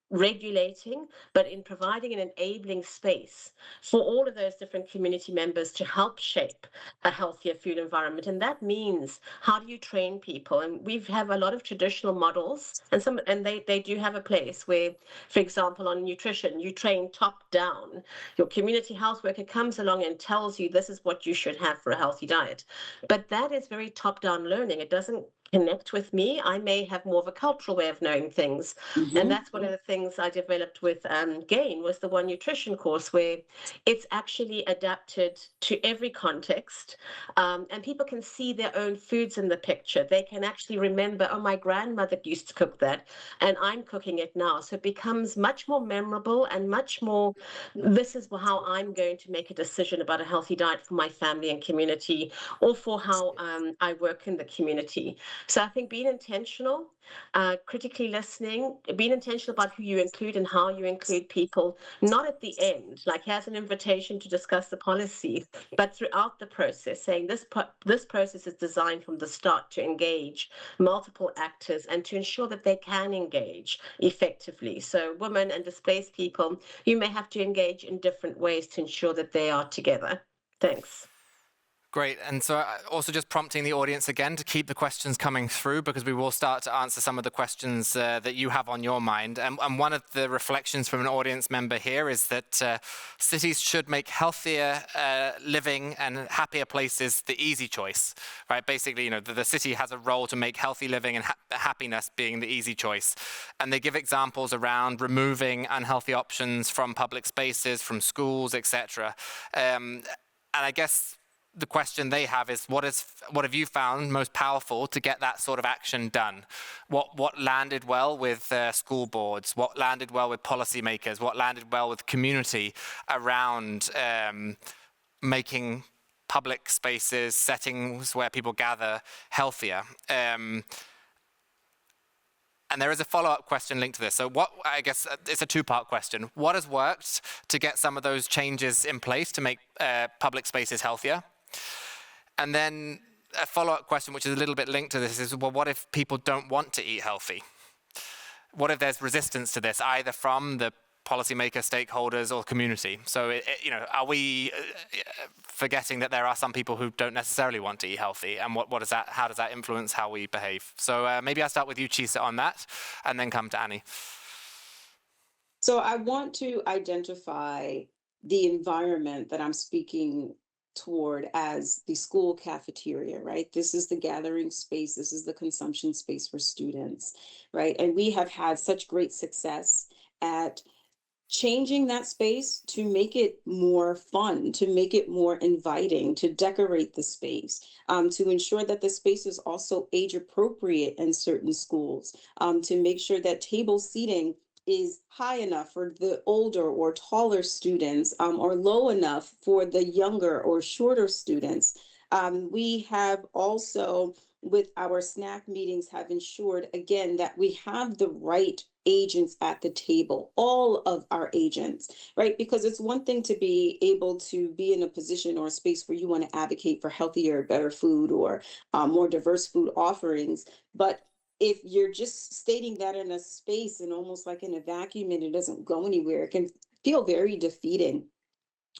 regulating, but in providing an enabling space for all of those different community members to help shape a healthier food environment. And that means, how do you train people? And we have a lot of traditional models, and they do have a place where, for example, on nutrition, you train top down. Your community health worker comes along and tells you this is what you should have for a healthy diet. But that is very top down learning. It doesn't connect with me. I may have more of a cultural way of knowing things. And that's one of the things I developed with GAIN, was the One Nutrition course, where it's actually adapted to every context. And people can see their own foods in the picture. They can actually remember, oh, my grandmother used to cook that, and I'm cooking it now. So it becomes much more memorable and much more, this is how I'm going to make a decision about a healthy diet for my family and community, or for how I work in the community. So I think being intentional, critically listening, being intentional about who you include and how you include people, not at the end, like here's an invitation to discuss the policy, but throughout the process, saying this process is designed from the start to engage multiple actors and to ensure that they can engage effectively. So women and displaced people, you may have to engage in different ways to ensure that they are together. Thanks. Great. And so also just prompting the audience again to keep the questions coming through, because we will start to answer some of the questions that you have on your mind. And one of the reflections from an audience member here is that cities should make healthier living and happier places the easy choice, right? Basically, you know, the city has a role to make healthy living and happiness being the easy choice. And they give examples around removing unhealthy options from public spaces, from schools, etc. And I guess the question they have is, what have you found most powerful to get that sort of action done? What landed well with school boards? What landed well with policymakers? What landed well with community around making public spaces, settings where people gather, healthier? And there is a follow-up question linked to this. So I guess it's a two-part question. What has worked to get some of those changes in place to make public spaces healthier? And then a follow-up question, which is a little bit linked to this, is, well, what if people don't want to eat healthy? What if there's resistance to this, either from the policymaker, stakeholders, or community? So, you know, are we forgetting that there are some people who don't necessarily want to eat healthy, and how does that influence how we behave? So maybe I'll start with you, Chisa, on that, and then come to Annie. So I want to identify the environment that I'm speaking toward as the school cafeteria, right? This is the gathering space. This is the consumption space for students, right? And we have had such great success at changing that space to make it more fun, to make it more inviting, to decorate the space, to ensure that the space is also age appropriate in certain schools, to make sure that table seating is high enough for the older or taller students, or low enough for the younger or shorter students. We have also, with our snack meetings, have ensured, again, that we have the right agents at the table, all of our agents, right? Because it's one thing to be able to be in a position or a space where you want to advocate for healthier, better food, or more diverse food offerings. But if you're just stating that in a space and almost like in a vacuum and it doesn't go anywhere, it can feel very defeating.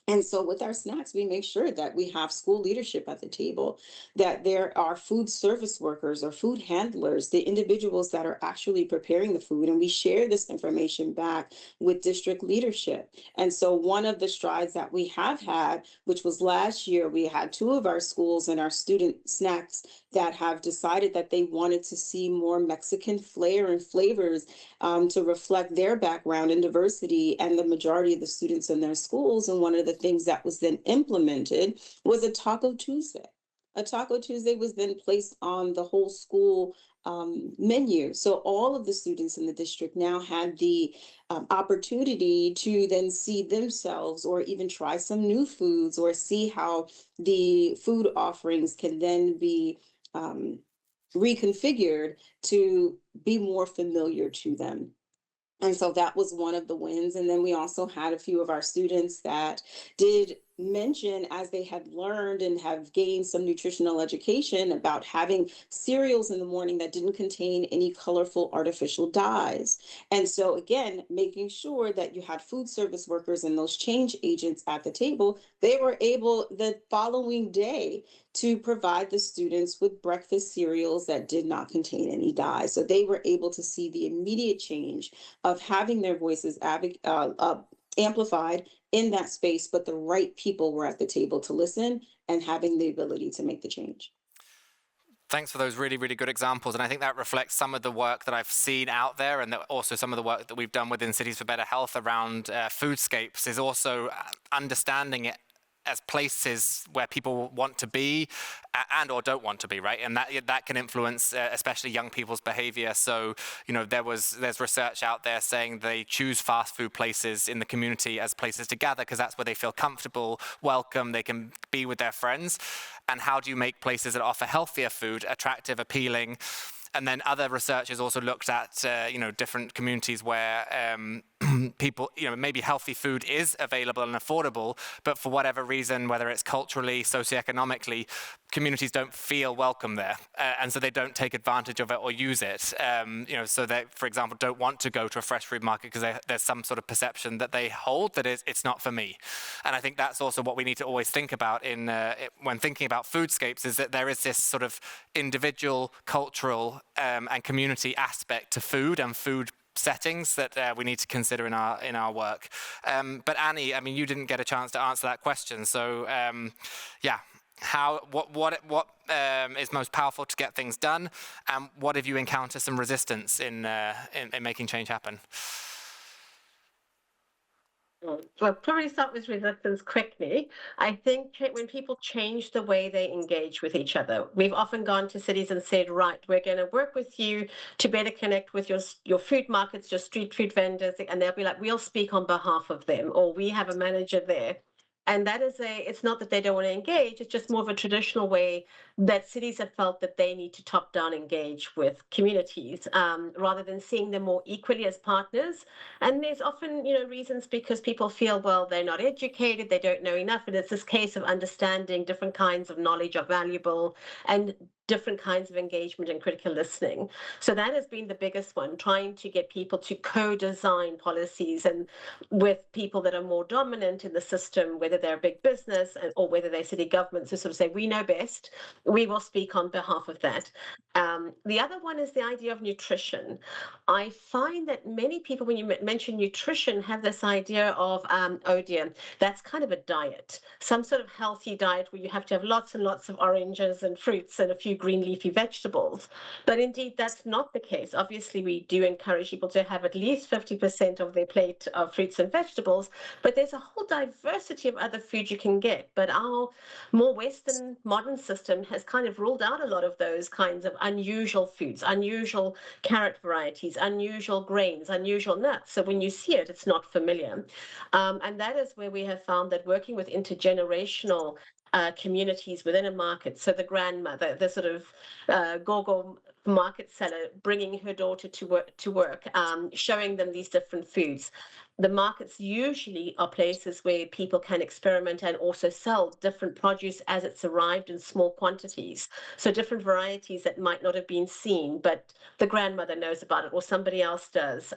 And so with our snacks, we make sure that we have school leadership at the table, that there are food service workers or food handlers, the individuals that are actually preparing the food. And we share this information back with district leadership. And so one of the strides that we have had, which was last year, we had two of our schools and our student snacks that have decided that they wanted to see more Mexican flair and flavors to reflect their background and diversity and the majority of the students in their schools. And one of the things that was then implemented was a Taco Tuesday. A Taco Tuesday was then placed on the whole school menu. So all of the students in the district now had the opportunity to then see themselves or even try some new foods or see how the food offerings can then be reconfigured to be more familiar to them. And so that was one of the wins. And then we also had a few of our students that did mention, as they had learned and have gained some nutritional education, about having cereals in the morning that didn't contain any colorful artificial dyes. And so again, making sure that you had food service workers and those change agents at the table, they were able the following day to provide the students with breakfast cereals that did not contain any dyes. So they were able to see the immediate change of having their voices amplified in that space, but the right people were at the table to listen and having the ability to make the change. Thanks for those really, really good examples. And I think that reflects some of the work that I've seen out there, and also some of the work that we've done within Cities for Better Health around foodscapes is also understanding it as places where people want to be and or don't want to be, right? And that can influence especially young people's behavior. So, there's research out there saying they choose fast food places in the community as places to gather because that's where they feel comfortable, welcome, they can be with their friends. And how do you make places that offer healthier food attractive, appealing? And then other researchers also looked at, different communities where people, maybe healthy food is available and affordable, but for whatever reason, whether it's culturally, socioeconomically, communities don't feel welcome there. And so they don't take advantage of it or use it. So they, for example, don't want to go to a fresh food market because there's some sort of perception that they hold that it's not for me. And I think that's also what we need to always think about when thinking about foodscapes, is that there is this sort of individual, cultural, and community aspect to food and food settings that we need to consider in our work. But Annie, you didn't get a chance to answer that question. So what is most powerful to get things done, and what if you encounter some resistance in making change happen? Well, probably start with resistance quickly. I think when people change the way they engage with each other, we've often gone to cities and said, right, we're going to work with you to better connect with your food markets, your street food vendors, and they'll be like, we'll speak on behalf of them, or we have a manager there. And that is it's not that they don't want to engage, it's just more of a traditional way that cities have felt that they need to top-down engage with communities, rather than seeing them more equally as partners. And there's often, reasons because people feel, well, they're not educated, they don't know enough. And it's this case of understanding different kinds of knowledge are valuable and different kinds of engagement and critical listening. So that has been the biggest one, trying to get people to co-design policies and with people that are more dominant in the system, whether they're a big business or whether they're city governments, who sort of say, we know best, we will speak on behalf of that. The other one is the idea of nutrition. I find that many people, when you mention nutrition, have this idea of, oh dear, that's kind of a diet, some sort of healthy diet where you have to have lots and lots of oranges and fruits and a few green leafy vegetables. But indeed, that's not the case. Obviously, we do encourage people to have at least 50% of their plate of fruits and vegetables, but there's a whole diversity of other food you can get. But our more Western modern system has kind of ruled out a lot of those kinds of unusual foods, unusual carrot varieties, unusual grains, unusual nuts. So when you see it, it's not familiar. And that is where we have found that working with intergenerational communities within a market. So the grandmother, the sort of go-go market seller, bringing her daughter to work, showing them these different foods. The markets usually are places where people can experiment and also sell different produce as it's arrived in small quantities. So different varieties that might not have been seen, but the grandmother knows about it or somebody else does.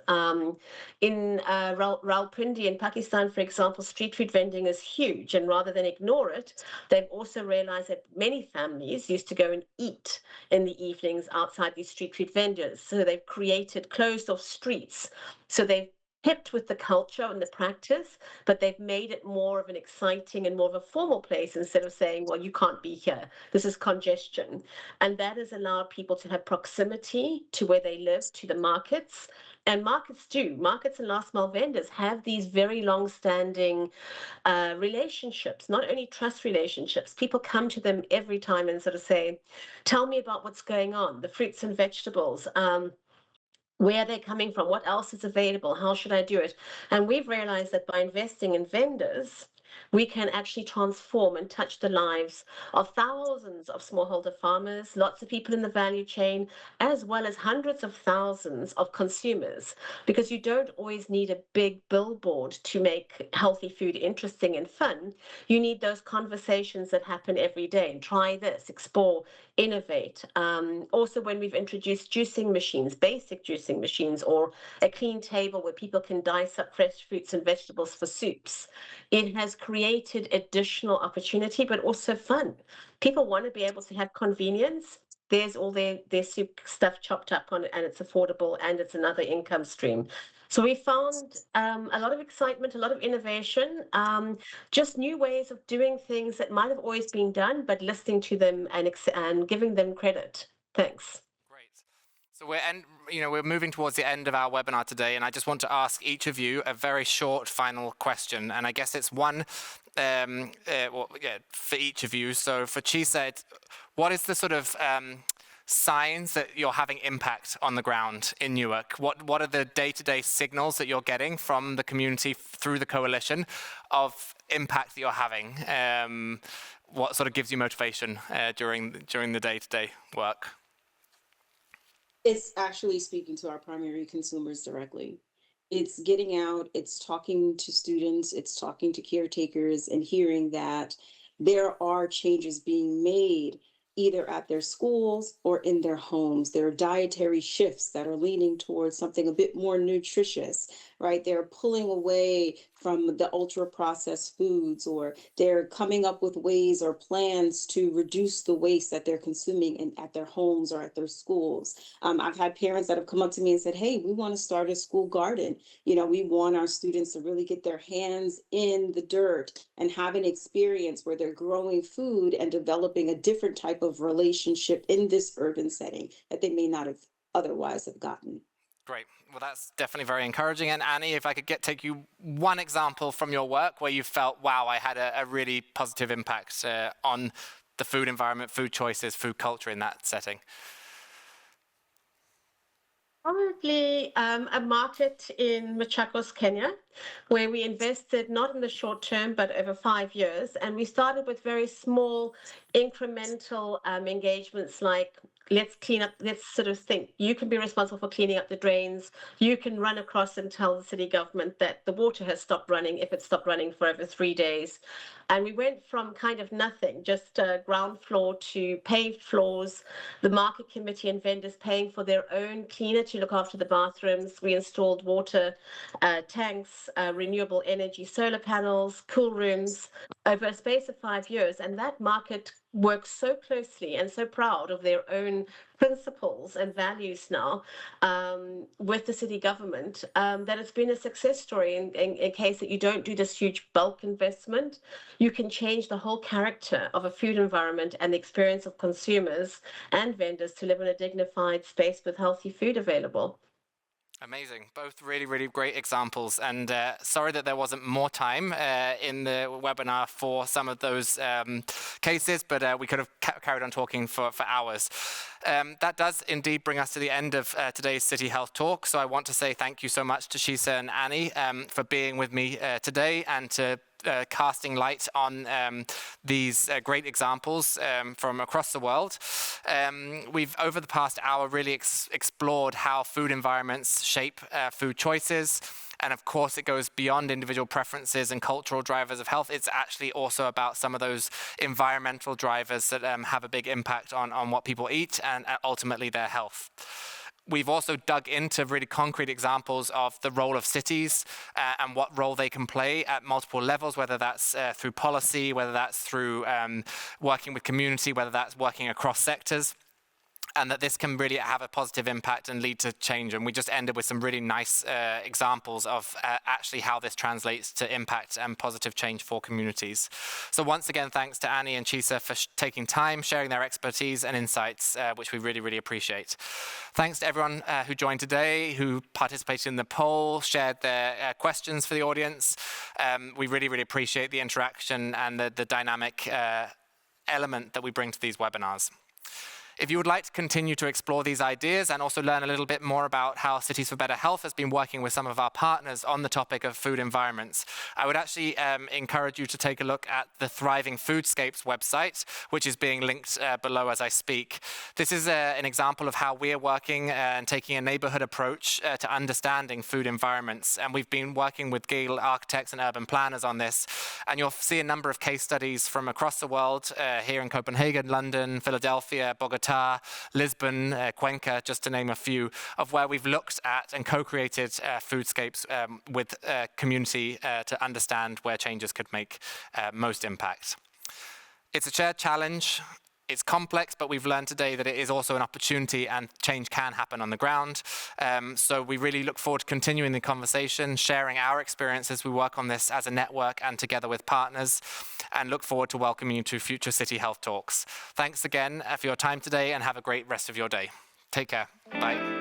In Rawalpindi in Pakistan, for example, street food vending is huge. And rather than ignore it, they've also realized that many families used to go and eat in the evenings outside these street food vendors. So they've created closed off streets. So they've kept with the culture and the practice, but they've made it more of an exciting and more of a formal place instead of saying, well, you can't be here. This is congestion. And that has allowed people to have proximity to where they live, to the markets. And markets and last mile vendors have these very long-standing relationships, not only trust relationships. People come to them every time and sort of say, tell me about what's going on, the fruits and vegetables. Where are they coming from? What else is available? How should I do it? And we've realized that by investing in vendors, we can actually transform and touch the lives of thousands of smallholder farmers, lots of people in the value chain, as well as hundreds of thousands of consumers, because you don't always need a big billboard to make healthy food interesting and fun. You need those conversations that happen every day. And try this, explore, innovate. Also, when we've introduced juicing machines, basic juicing machines, or a clean table where people can dice up fresh fruits and vegetables for soups, it has created additional opportunity, but also fun. People want to be able to have convenience. There's all their soup stuff chopped up on it, and it's affordable, and it's another income stream. So we found a lot of excitement, a lot of innovation, just new ways of doing things that might have always been done, but listening to them and giving them credit. Thanks. Great. So we're moving towards the end of our webinar today, and I just want to ask each of you a very short final question, and I guess it's one for each of you. So for Chisa, what is the sort of signs that you're having impact on the ground in Newark? What are the day-to-day signals that you're getting from the community through the coalition of impact that you're having? What sort of gives you motivation during the day-to-day work? It's actually speaking to our primary consumers directly. It's getting out, it's talking to students, it's talking to caretakers and hearing that there are changes being made either at their schools or in their homes. There are dietary shifts that are leaning towards something a bit more nutritious, right? They're pulling away from the ultra processed foods, or they're coming up with ways or plans to reduce the waste that they're consuming at their homes or at their schools. I've had parents that have come up to me and said, hey, we want to start a school garden. We want our students to really get their hands in the dirt and have an experience where they're growing food and developing a different type of relationship in this urban setting that they may not have otherwise have gotten. Great. Well, that's definitely very encouraging. And Annie, if I could take you one example from your work where you felt, wow, I had a really positive impact on the food environment, food choices, food culture in that setting. Probably a market in Machakos, Kenya, where we invested not in the short term, but over 5 years. And we started with very small incremental engagements like, let's clean up, let's sort of think, you can be responsible for cleaning up the drains. You can run across and tell the city government that the water has stopped running if it stopped running for over 3 days. And we went from kind of nothing, just ground floor, to paved floors, the market committee and vendors paying for their own cleaner to look after the bathrooms. We installed water tanks, renewable energy solar panels, cool rooms over a space of 5 years. And that market works so closely and so proud of their own principles and values now with the city government that it's been a success story in case that you don't do this huge bulk investment. You can change the whole character of a food environment and the experience of consumers and vendors to live in a dignified space with healthy food available. Amazing. Both really, really great examples. And sorry that there wasn't more time in the webinar for some of those cases, but we could have carried on talking for hours. That does indeed bring us to the end of today's City Health Talk. So I want to say thank you so much to Chisa and Annie for being with me today and to casting light on these great examples from across the world. We've, over the past hour, really explored how food environments shape food choices. And of course, it goes beyond individual preferences and cultural drivers of health. It's actually also about some of those environmental drivers that have a big impact on what people eat and ultimately their health. We've also dug into really concrete examples of the role of cities and what role they can play at multiple levels, whether that's through policy, whether that's through working with community, whether that's working across sectors. And that this can really have a positive impact and lead to change. And we just ended with some really nice examples of actually how this translates to impact and positive change for communities. So once again, thanks to Annie and Chisa for taking time, sharing their expertise and insights, which we really, really appreciate. Thanks to everyone who joined today, who participated in the poll, shared their questions for the audience. We really, really appreciate the interaction and the dynamic element that we bring to these webinars. If you would like to continue to explore these ideas and also learn a little bit more about how Cities for Better Health has been working with some of our partners on the topic of food environments, I would actually encourage you to take a look at the Thriving Foodscapes website, which is being linked below as I speak. This is an example of how we're working and taking a neighborhood approach to understanding food environments. And we've been working with GAIN architects and urban planners on this. And you'll see a number of case studies from across the world, here in Copenhagen, London, Philadelphia, Bogota, Lisbon, Cuenca, just to name a few, of where we've looked at and co-created foodscapes with community to understand where changes could make most impact. It's a shared challenge. It's complex, but we've learned today that it is also an opportunity and change can happen on the ground. So we really look forward to continuing the conversation, sharing our experience as we work on this as a network and together with partners, and look forward to welcoming you to future City Health Talks. Thanks again for your time today and have a great rest of your day. Take care. Bye.